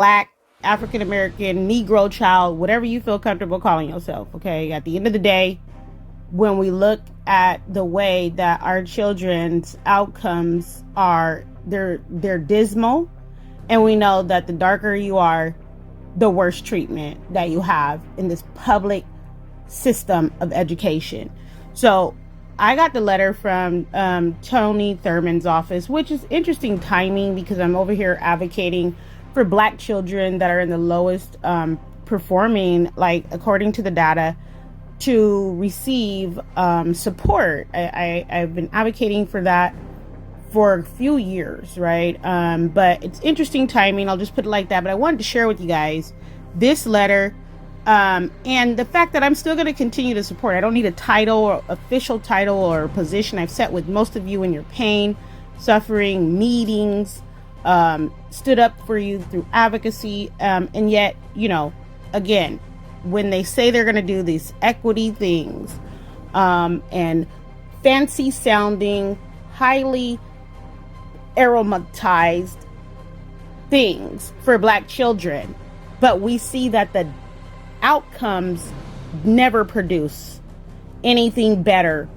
Black, African American, Negro child, whatever you feel comfortable calling yourself. Okay. At the end of the day, when we look at the way that our children's outcomes are, they're dismal, and we know that the darker you are, the worse treatment that you have in this public system of education. So I got the letter from Tony Thurman's office, which is interesting timing because I'm over here advocating for Black children that are in the lowest performing, like according to the data, to receive support. I've been advocating for that for a few years, right? But it's interesting timing. I'll just put it like that. But I wanted to share with you guys this letter and the fact that I'm still going to continue to support. I don't need a title or official title or position. I've sat with most of you in your pain, suffering, meetings, stood up for you through advocacy. And yet, you know, again, when they say they're going to do these equity things and fancy sounding, highly aromatized things for Black children, but we see that the outcomes never produce anything better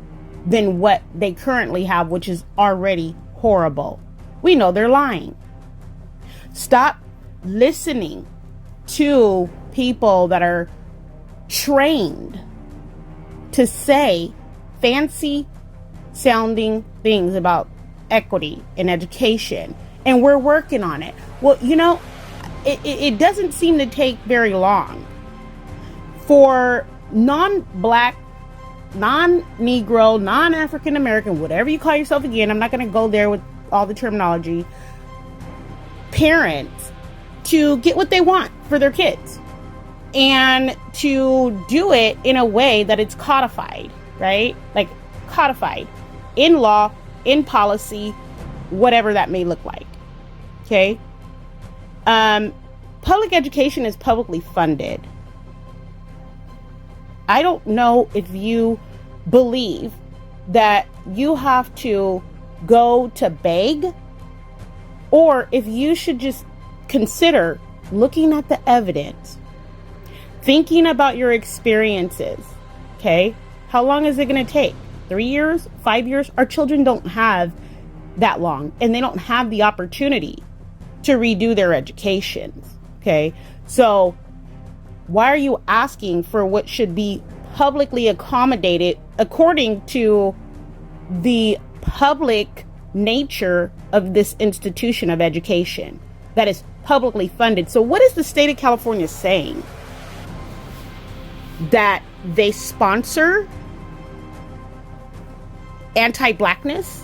than what they currently have, which is already horrible. We know they're lying. Stop listening to people that are trained to say fancy sounding things about equity in education, and we're working on it. Well, you know, it doesn't seem to take very long for non-Black, non-Negro, non-African American, whatever you call yourself again, I'm not going to go there with all the terminology, parents to get what they want for their kids and to do it in a way that it's codified, right? Like codified in law, in policy, whatever that may look like. Okay. Public education is publicly funded. I don't know if you believe that you have to go to beg, or if you should just consider looking at the evidence, thinking about your experiences. Okay. How long is it going to take? 3 years, 5 years? Our children don't have that long, and they don't have the opportunity to redo their educations. Okay. So why are you asking for what should be publicly accommodated according to the public nature of this institution of education that is publicly funded? So what is the state of California saying? That they sponsor anti-Blackness?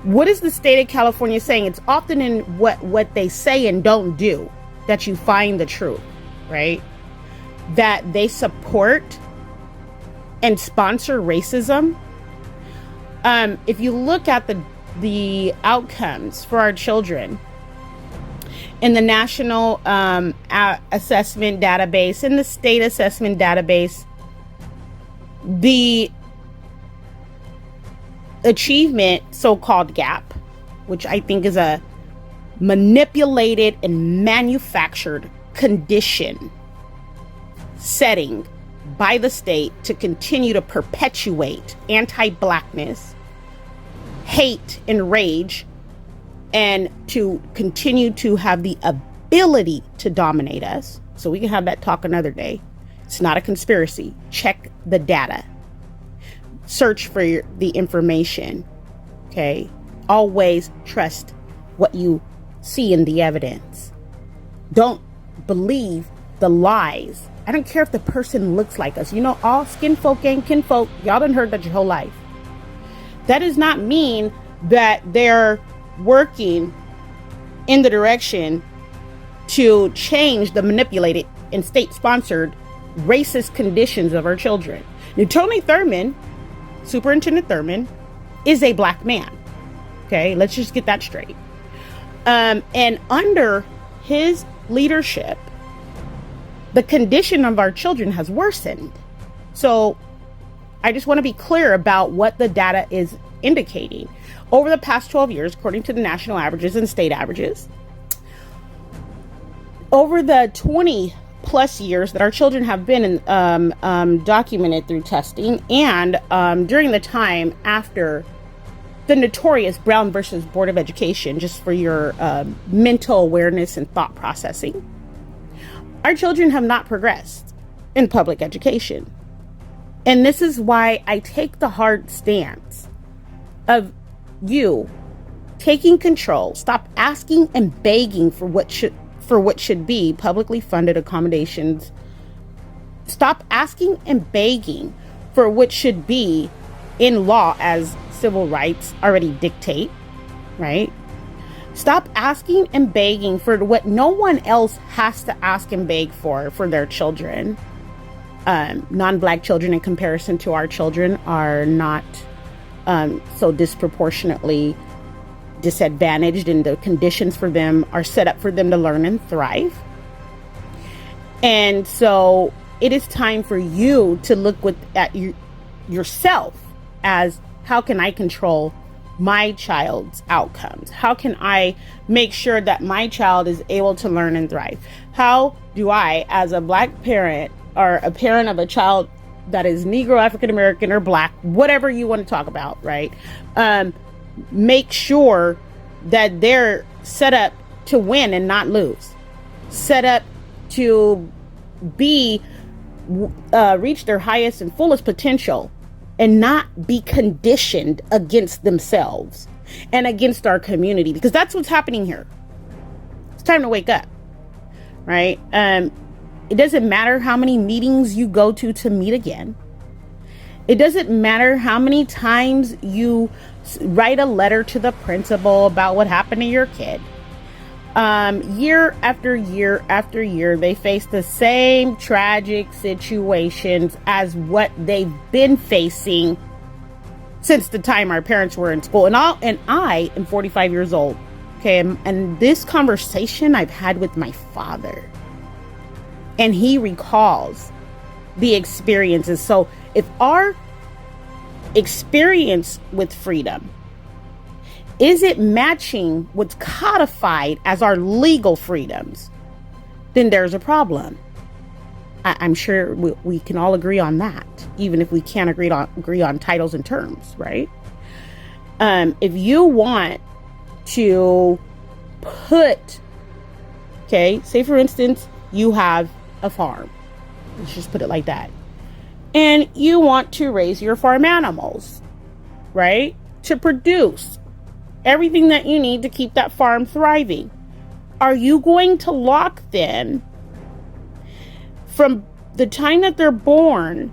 What is the state of California saying? It's often in what they say and don't do that you find the truth, right? That they support and sponsor racism. If you look at the outcomes for our children in the national assessment database, in the state assessment database, the achievement so-called gap, which I think is a manipulated and manufactured condition setting by the state to continue to perpetuate anti-Blackness, hate, and rage, and to continue to have the ability to dominate us. So we can have that talk another day. It's not a conspiracy. Check the data. Search for the information. Okay. Always trust what you see in the evidence. Don't believe the lies. I don't care if the person looks like us. You know, all skin folk ain't kinfolk. Y'all done heard that your whole life. That does not mean that they're working in the direction to change the manipulated and state-sponsored racist conditions of our children. Now, Tony Thurman, Superintendent Thurman, is a Black man. Okay, let's just get that straight. And under his leadership, the condition of our children has worsened. So I just want to be clear about what the data is indicating. Over the past 12 years, according to the national averages and state averages, Over the 20 plus years that our children have been documented through testing, and during the time after the notorious Brown versus Board of Education, just for your mental awareness and thought processing, our children have not progressed in public education. And this is why I take the hard stance of you taking control. Stop asking and begging for what should be publicly funded accommodations. Stop asking and begging for what should be in law as civil rights already dictate, right? Stop asking and begging for what no one else has to ask and beg for their children. Non-Black children in comparison to our children are not so disproportionately disadvantaged, and the conditions for them are set up for them to learn and thrive. And so it is time for you to look at yourself as, how can I control my child's outcomes? How can I make sure that my child is able to learn and thrive? How do I, as a Black parent or a parent of a child that is Negro, African American, or Black, whatever you want to talk about, right? Make sure that they're set up to win and not lose, set up to be reach their highest and fullest potential, and not be conditioned against themselves and against our community, because that's what's happening here. It's time to wake up, right? It doesn't matter how many meetings you go to meet again. It doesn't matter how many times you write a letter to the principal about what happened to your kid. Year after year after year, they face the same tragic situations as what they've been facing since the time our parents were in school. And I am 45 years old. Okay. And this conversation I've had with my father, and he recalls the experiences. So if our experience with freedom is it matching what's codified as our legal freedoms, then there's a problem. I'm sure we can all agree on that, even if we can't agree on titles and terms, right? If you want to put, okay, say for instance, you have a farm. Let's just put it like that. And you want to raise your farm animals, right? To produce everything that you need to keep that farm thriving. Are you going to lock them from the time that they're born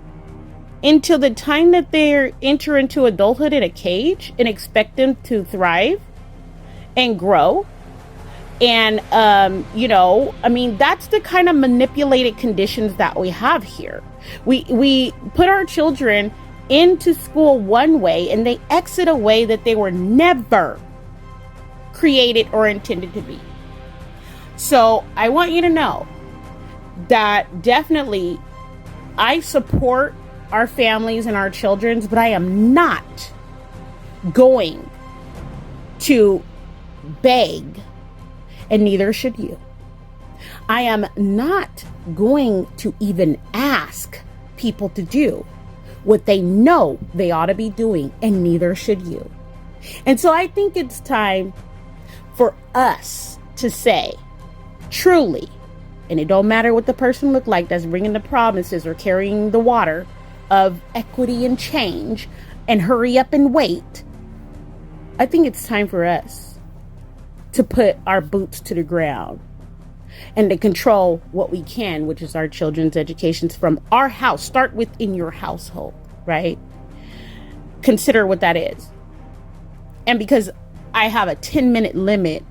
until the time that they enter into adulthood in a cage and expect them to thrive and grow? And, that's the kind of manipulated conditions that we have here. We put our children into school one way and they exit a way that they were never created or intended to be. So I want you to know that definitely I support our families and our children's, but I am not going to beg, and neither should you. I am not going to even ask people to do what they know they ought to be doing, and neither should you. And so I think it's time for us to say, truly, and it don't matter what the person look like that's bringing the promises or carrying the water of equity and change and hurry up and wait. I think it's time for us to put our boots to the ground and to control what we can, which is our children's educations from our house. Start within your household, right? Consider what that is. And because I have a 10-minute limit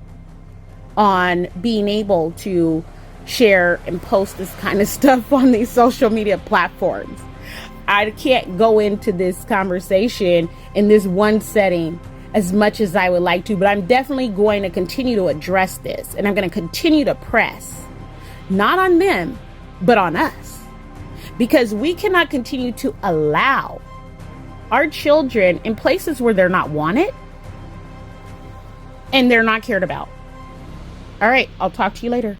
on being able to share and post this kind of stuff on these social media platforms, I can't go into this conversation in this one setting as much as I would like to, but I'm definitely going to continue to address this, and I'm going to continue to press, not on them, but on us, because we cannot continue to allow our children in places where they're not wanted and they're not cared about. All right, I'll talk to you later.